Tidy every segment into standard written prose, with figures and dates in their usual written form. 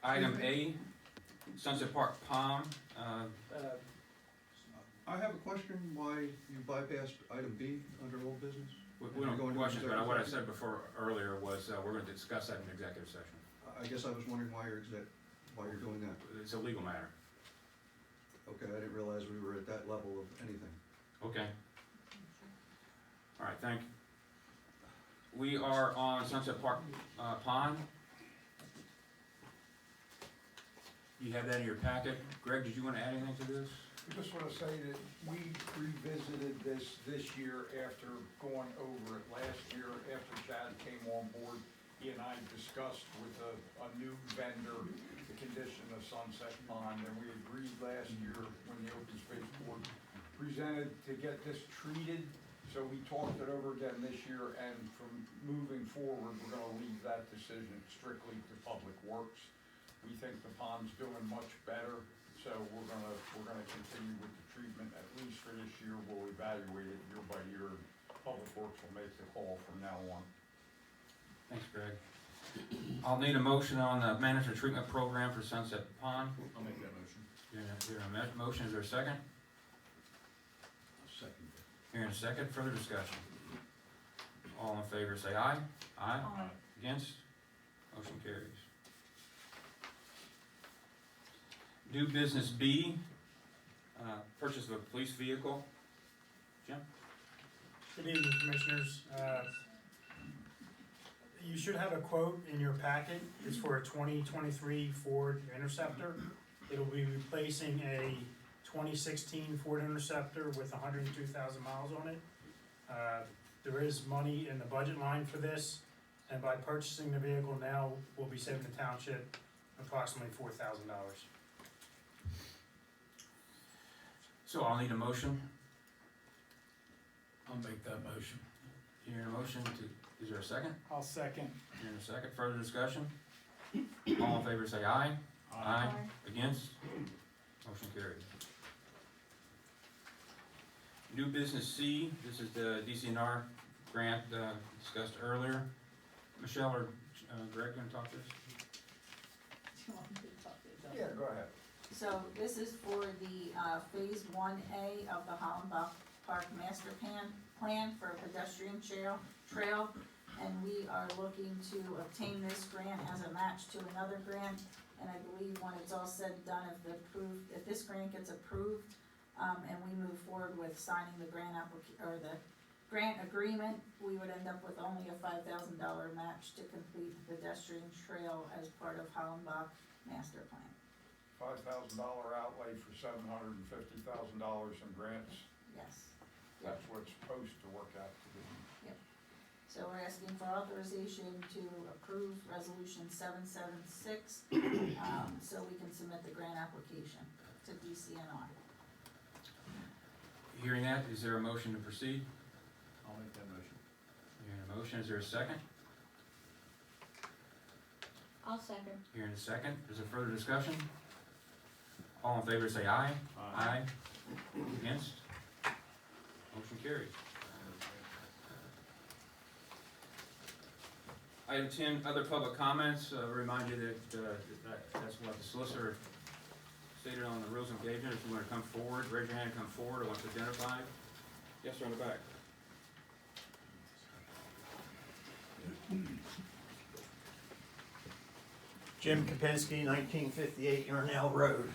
Item A, Sunset Park Pond, I have a question why you bypassed item B under old business. we don't have questions, but what I said before earlier was, we're gonna discuss that in executive session. I guess I was wondering why you're doing that. It's a legal matter. Okay, I didn't realize we were at that level of anything. Okay. All right, thank you. We are on Sunset Park, Pond. You have that in your packet. Greg, did you wanna add anything to this? I just wanna say that we revisited this year after going over it last year, after Chad came on board. He and I discussed with a new vendor the condition of Sunset Pond, and we agreed last year when the Open Space Board presented to get this treated. So we talked it over again this year, and from moving forward, we're gonna leave that decision strictly to Public Works. We think the pond's doing much better. So we're gonna continue with the treatment, at least for this year. We'll evaluate it year by year. Public Works will make the call from now on. Thanks, Greg. I'll need a motion on the management treatment program for Sunset Pond. I'll make that motion. Hearing a motion, is there a second? Second. Hearing a second, further discussion. All in favor say aye. Aye. Aye. Against? Motion carries. New business B, purchase of a police vehicle. Jim? Good evening, Commissioners. You should have a quote in your packet. It's for a 2023 Ford Interceptor. It'll be replacing a 2016 Ford Interceptor with 102,000 miles on it. There is money in the budget line for this, and by purchasing the vehicle now, we'll be saving the township approximately $4,000. So I'll need a motion. I'll make that motion. Hearing a motion is there a second? I'll second. Hearing a second, further discussion. All in favor say aye. Aye. Against? Motion carried. New business C, this is the DCNR grant, discussed earlier. Michelle or Greg gonna talk to us? Do you want me to talk to you? Yeah, go ahead. So this is for the phase 1A of the Hollenbach Park Master Plan for a pedestrian trail. And we are looking to obtain this grant as a match to another grant. And I believe when it's all said and done, if this grant gets approved, and we move forward with signing the grant the grant agreement, we would end up with only a $5,000 match to complete the pedestrian trail as part of Hollenbach Master Plan. $5,000 outlay for $750,000 in grants. Yes. That's what it's supposed to work out to be. So we're asking for authorization to approve resolution 776, so we can submit the grant application to DCNR. Hearing that, is there a motion to proceed? I'll make that motion. Hearing a motion, is there a second? I'll second. Hearing a second, is there further discussion? All in favor say aye. Aye. Against? Motion carried. Item 10, other public comments. Remind you that's what the solicitor stated on the rules of engagement. If you want to come forward, raise your hand and come forward, or want to identify. Yes, sir, in the back. Jim Kapinski, 1958 Yarnell Road.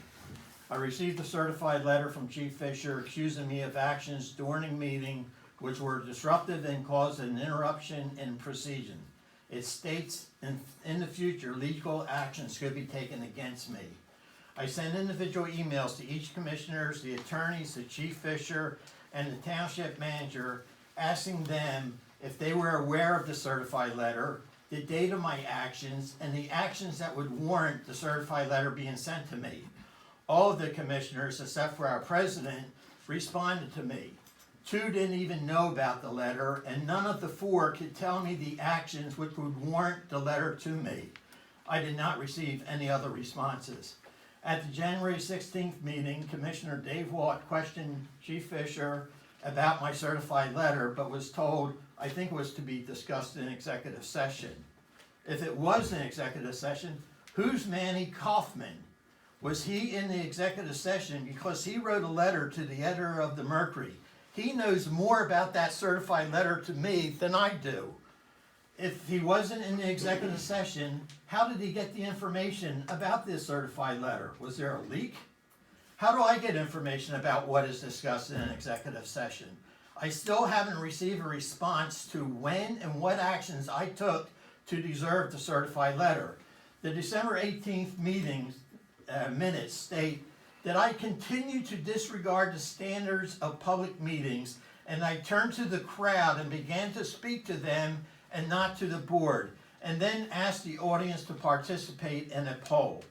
I received a certified letter from Chief Fisher accusing me of actions during a meeting which were disruptive and caused an interruption in proceeding. It states in the future legal actions could be taken against me. I sent individual emails to each commissioners, the attorneys, the Chief Fisher, and the township manager, asking them if they were aware of the certified letter, the date of my actions, and the actions that would warrant the certified letter being sent to me. All of the commissioners, except for our president, responded to me. 2 didn't even know about the letter, and none of the 4 could tell me the actions which would warrant the letter to me. I did not receive any other responses. At the January 16th meeting, Commissioner Dave Watt questioned Chief Fisher about my certified letter, but was told, I think it was to be discussed in executive session. If it was an executive session, Who's Manny Kaufman? Was he in the executive session? Because he wrote a letter to the editor of the Mercury. He knows more about that certified letter to me than I do. If he wasn't in the executive session, how did he get the information about this certified letter? Was there a leak? How do I get information about what is discussed in an executive session? I still haven't received a response to when and what actions I took to deserve the certified letter. The December 18th meetings minutes state that I continue to disregard the standards of public meetings, and I turned to the crowd and began to speak to them and not to the board, and then asked the audience to participate in a poll.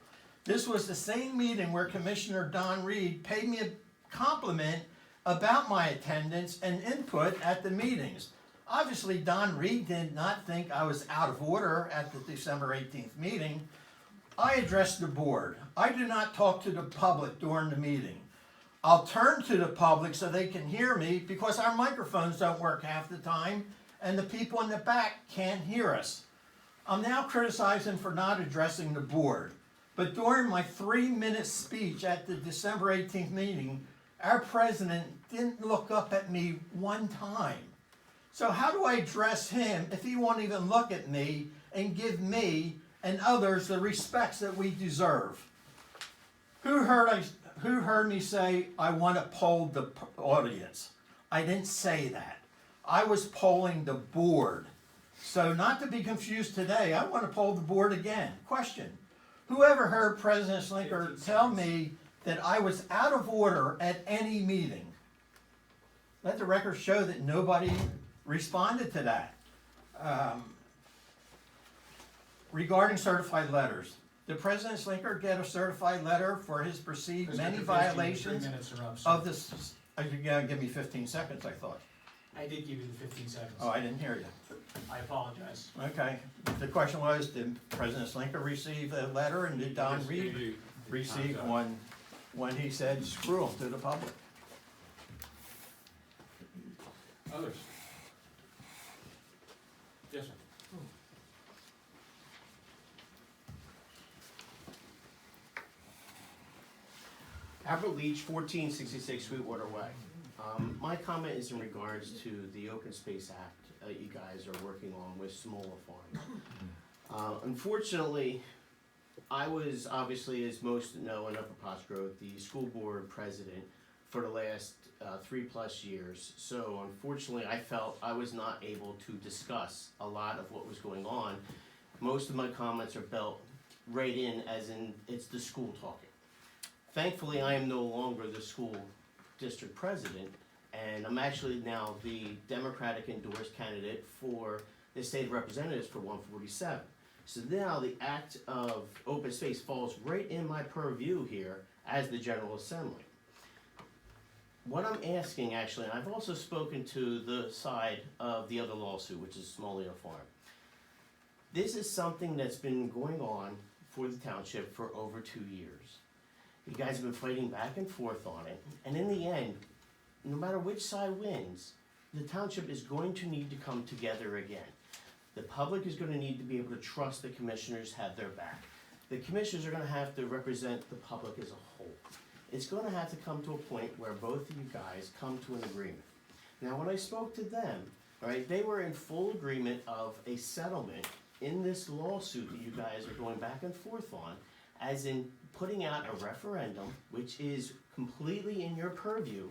This was the same meeting where Commissioner Don Reed paid me a compliment about my attendance and input at the meetings. Obviously, Don Reed did not think I was out of order at the December 18th meeting. I addressed the board. I do not talk to the public during the meeting. I'll turn to the public so they can hear me because our microphones don't work half the time and the people in the back can't hear us. I'm now criticizing for not addressing the board. But during my 3-minute speech at the December 18th meeting, our president didn't look up at me one time. So how do I address him if he won't even look at me and give me and others the respects that we deserve? Who heard me say I want to poll the audience? I didn't say that. I was polling the board. So not to be confused today, I want to poll the board again. Question: who ever heard President Slinker tell me that I was out of order at any meeting? Let the record show that nobody responded to that. Regarding certified letters, did President Slinker get a certified letter for his perceived many violations of this? You're gonna give me 15 seconds, I thought. I did give you the 15 seconds. Oh, I didn't hear you. I apologize. Okay. The question was, did President Slinker receive a letter, and did Don Reed receive one when he said screw him to the public? Others? Yes, sir. Albert Leach, 1466 Sweetwater Way. My comment is in regards to the Open Space Act that you guys are working on with smaller farms. Unfortunately, I was obviously, as most know in Upper Potts Grove, the school board president for the last 3+ years. So unfortunately, I felt I was not able to discuss a lot of what was going on. Most of my comments are built right in, as in it's the school talking. Thankfully, I am no longer the school district president, and I'm actually now the Democratic endorsed candidate for the state of representatives for 147. So now the act of open space falls right in my purview here as the General Assembly. What I'm asking actually, and I've also spoken to the side of the other lawsuit, which is Small Leo Farm. This is something that's been going on for the township for over 2 years. You guys have been fighting back and forth on it, and in the end, no matter which side wins, the township is going to need to come together again. The public is going to need to be able to trust the commissioners have their back. The commissioners are going to have to represent the public as a whole. It's going to have to come to a point where both of you guys come to an agreement. Now, when I spoke to them, all right, they were in full agreement of a settlement in this lawsuit that you guys are going back and forth on, as in putting out a referendum, which is completely in your purview,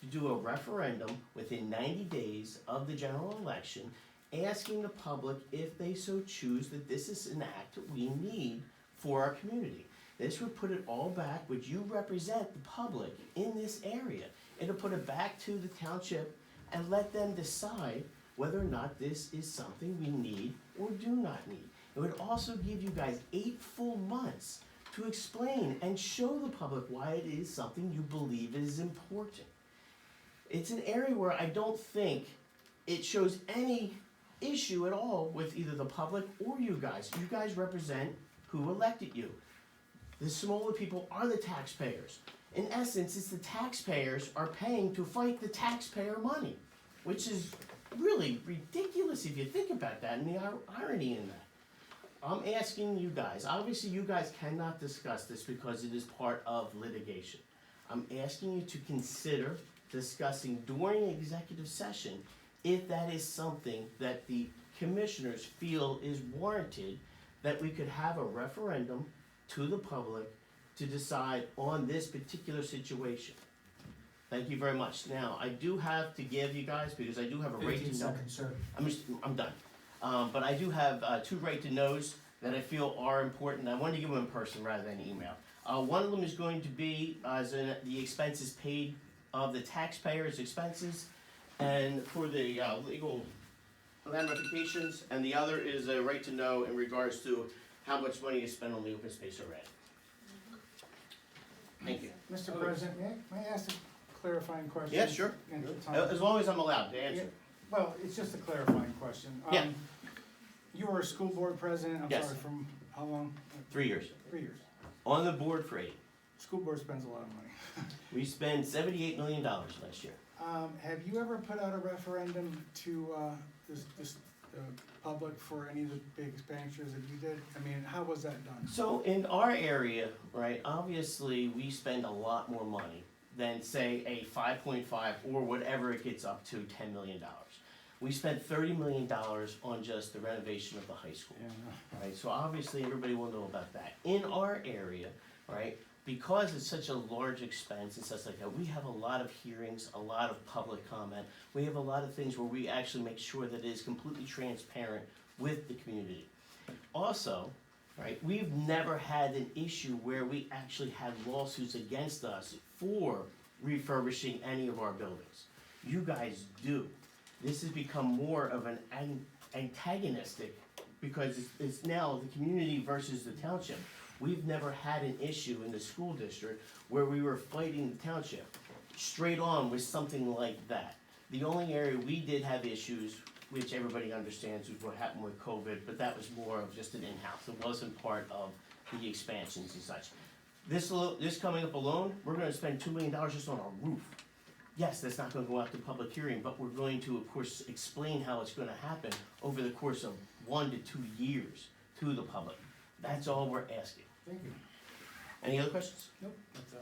to do a referendum within 90 days of the general election, asking the public if they so choose that this is an act that we need for our community. This would put it all back, would you represent the public in this area? It'll put it back to the township and let them decide whether or not this is something we need or do not need. It would also give you guys 8 full months to explain and show the public why it is something you believe is important. It's an area where I don't think it shows any issue at all with either the public or you guys. You guys represent who elected you. The smaller people are the taxpayers. In essence, it's the taxpayers are paying to fight the taxpayer money, which is really ridiculous if you think about that and the irony in that. I'm asking you guys, obviously you guys cannot discuss this because it is part of litigation. I'm asking you to consider discussing during executive session if that is something that the commissioners feel is warranted, that we could have a referendum to the public to decide on this particular situation. Thank you very much. Now, I do have to give you guys, because I do have a right to know. I'm done. But I do have 2 right to knows that I feel are important. I wanted to give them in person rather than email. One of them is going to be as in the expenses paid of the taxpayers' expenses and for the legal ramifications, and the other is a right to know in regards to how much money is spent on the open space already. Thank you. Mr. President, may I ask a clarifying question? Yeah, sure. And Tom- As long as I'm allowed to answer. Well, it's just a clarifying question. Yeah. You were a school board president, I'm Yes. sorry, from how long? 3 years. 3 years. On the board for 8. School board spends a lot of money. We spent $78 million last year. Have you ever put out a referendum to, this public for any of the big expenditures that you did? I mean, how was that done? So in our area, right, obviously we spend a lot more money than say a 5.5 or whatever it gets up to $10 million. We spent $30 million on just the renovation of the high school. Right, so obviously everybody will know about that. In our area, right, because it's such a large expense and such like that, we have a lot of hearings, a lot of public comment. We have a lot of things where we actually make sure that it is completely transparent with the community. Also, right, we've never had an issue where we actually had lawsuits against us for refurbishing any of our buildings. You guys do. This has become more of an antagonistic, because it's now the community versus the township. We've never had an issue in the school district where we were fighting the township straight on with something like that. The only area we did have issues, which everybody understands, was what happened with COVID, but that was more of just an in-house. It wasn't part of the expansions and such. This coming up alone, we're gonna spend $2 million just on our roof. Yes, that's not gonna go out to public hearing, but we're going to, of course, explain how it's gonna happen over the course of 1 to 2 years to the public. That's all we're asking. Thank you. Any other questions? Nope.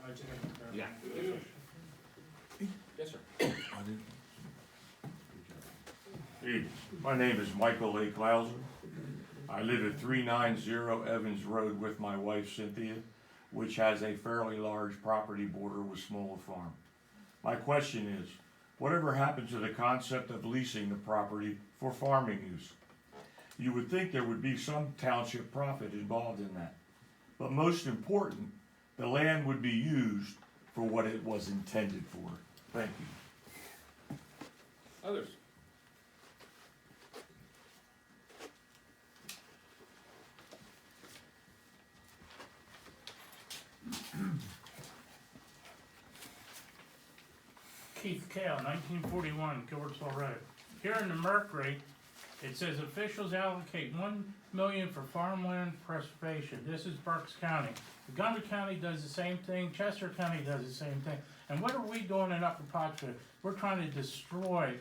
I just have to clarify. Yeah. Yes, sir. Hey, my name is Michael A. Klauser. I live at 390 Evans Road with my wife Cynthia, which has a fairly large property border with smaller farm. My question is, whatever happened to the concept of leasing the property for farming use? You would think there would be some township profit involved in that. But most important, the land would be used for what it was intended for. Thank you. Others? Keith Kale, 1941, Gilbertsville Road. Here in the Mercury, it says officials allocate $1 million for farmland preservation. This is Berks County. Montgomery County does the same thing, Chester County does the same thing. And what are we doing in Upper Pottsville? We're trying to destroy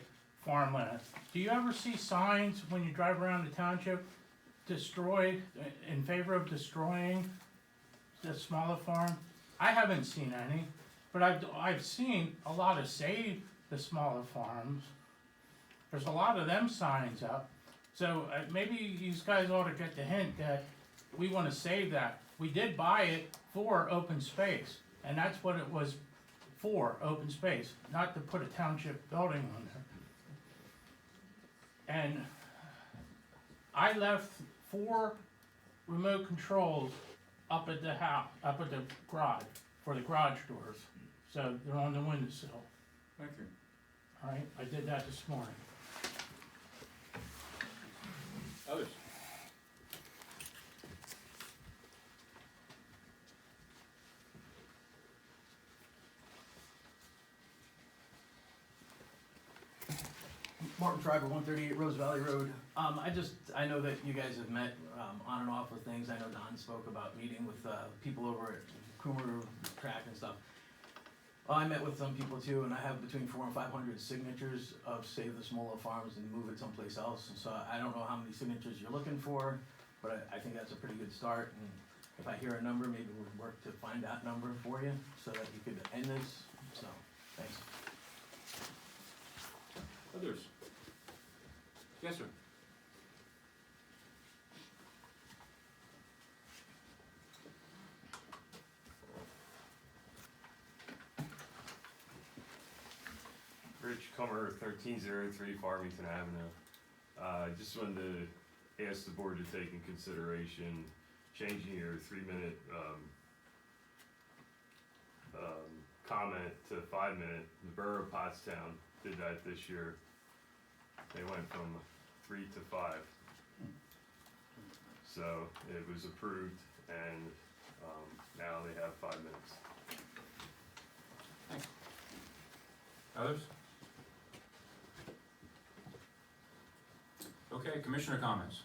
farmland. Do you ever see signs when you drive around the township, destroyed, in favor of destroying the smaller farm? I haven't seen any. But I've seen a lot of save the smaller farms. There's a lot of them signs up. So maybe you guys ought to get the hint that we want to save that. We did buy it for open space, and that's what it was for, open space, not to put a township building on there. And I left 4 remote controls up at the house, up at the garage, for the garage doors. So they're on the windowsill. Thank you. All right, I did that this morning. Others? Martin Schreiber, 138 Rose Valley Road. I know that you guys have met on and off with things. I know Don spoke about meeting with people over at Coomer Track and stuff. I met with some people too, and I have between 400 and 500 signatures of Save the Smaller Farms and Move It someplace else. And so I don't know how many signatures you're looking for. but I think that's a pretty good start, and if I hear a number, maybe we'll work to find that number for you, so that you could end this, so, thanks. Others? Yes, sir. Rich Comer, 1303 Farmington Avenue. Just wanted to ask the board to take in consideration changing your 3-minute comment to 5-minute. The borough of Pottstown did that this year. They went from 3 to 5. So it was approved, and now they have 5 minutes. Others? Okay, commissioner comments.